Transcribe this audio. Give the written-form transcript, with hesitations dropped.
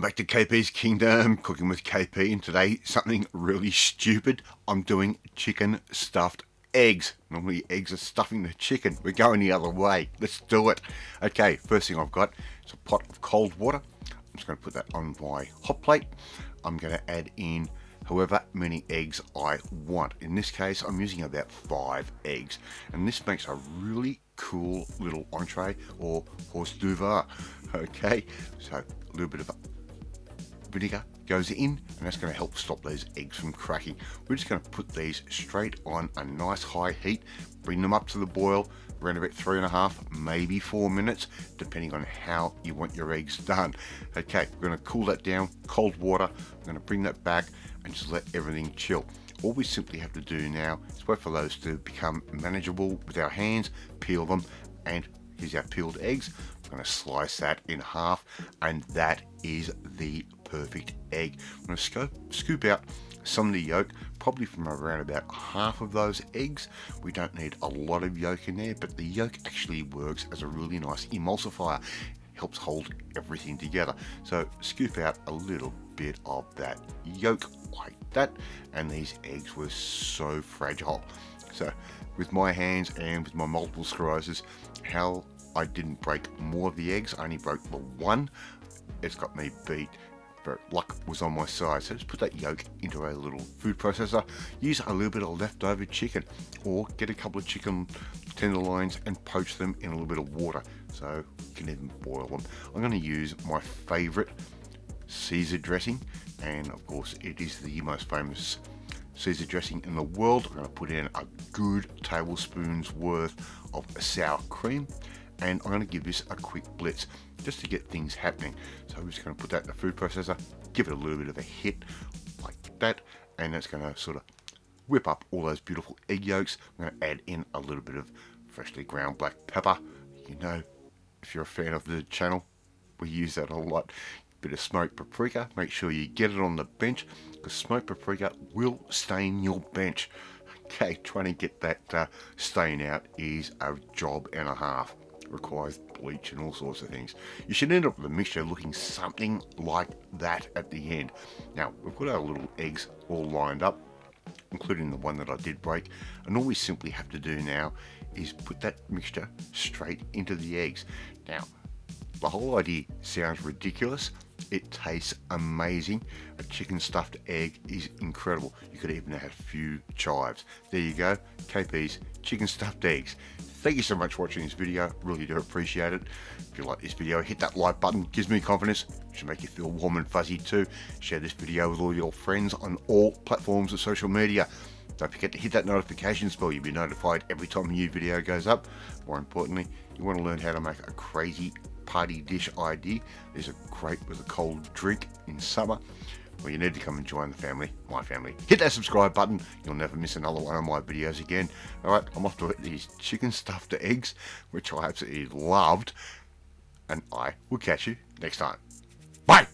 back to KP's Kingdom, cooking with KP, and today something really stupid. I'm doing chicken stuffed eggs. Normally eggs are stuffing the chicken. We're going the other way. Let's do it. Okay, first thing I've got is a pot of cold water. I'm just going to put that on my hot plate. I'm going to add in however many eggs I want. In this case, I'm using about 5 eggs, and this makes a really cool little entree or hors d'oeuvre. Okay, so a little bit of vinegar goes in, and that's going to help stop those eggs from cracking. We're just going to put these straight on a nice high heat, bring them up to the boil around about 3.5, maybe 4 minutes, depending on how you want your eggs done. Okay, we're going to cool that down, cold water. I'm going to bring that back and just let everything chill. All we simply have to do now is wait for those to become manageable with our hands, peel them, and here's our peeled eggs. I'm going to slice that in half, and that is the perfect egg. I'm going to scoop out some of the yolk, probably from around about half of those eggs. We don't need a lot of yolk in there, but the yolk actually works as a really nice emulsifier. Helps hold everything together. So scoop out a little bit of that yolk like that, and these eggs were so fragile. So with my hands and with my multiple sclerosis, how I didn't break more of the eggs, I only broke the one. It's got me beat, but luck was on my side. So just put that yolk into a little food processor, use a little bit of leftover chicken, or get a couple of chicken tenderloins and poach them in a little bit of water, so you can even boil them. I'm going to use my favorite Caesar dressing, and of course it is the most famous Caesar dressing in the world. I'm going to put in a good tablespoon's worth of sour cream, and I'm going to give this a quick blitz just to get things happening. So I'm just going to put that in the food processor, give it a little bit of a hit like that, and that's going to sort of whip up all those beautiful egg yolks. I'm going to add in a little bit of freshly ground black pepper. You know, if you're a fan of the channel, we use that a lot. Bit of smoked paprika. Make sure you get it on the bench, because smoked paprika will stain your bench. Okay, trying to get that stain out is a job and a half. It requires bleach and all sorts of things. You should end up with a mixture looking something like that at the end. Now, we've got our little eggs all lined up, including the one that I did break, and all we simply have to do now is put that mixture straight into the eggs. Now, the whole idea sounds ridiculous. It tastes amazing. A chicken stuffed egg is incredible. You could even add a few chives. There you go, KP's chicken stuffed eggs. Thank you so much for watching this video. Really do appreciate it. If you like this video, hit that like button. Gives me confidence. Should make you feel warm and fuzzy too. Share this video with all your friends on all platforms of social media. Don't forget to hit that notification bell. You'll be notified every time a new video goes up. More importantly, you want to learn how to make a crazy party dish idea. These are great with a cold drink in summer. Well, you need to come and join the family, my family. Hit that subscribe button. You'll never miss another one of my videos again. Alright, I'm off to eat these chicken stuffed eggs, which I absolutely loved. And I will catch you next time. Bye!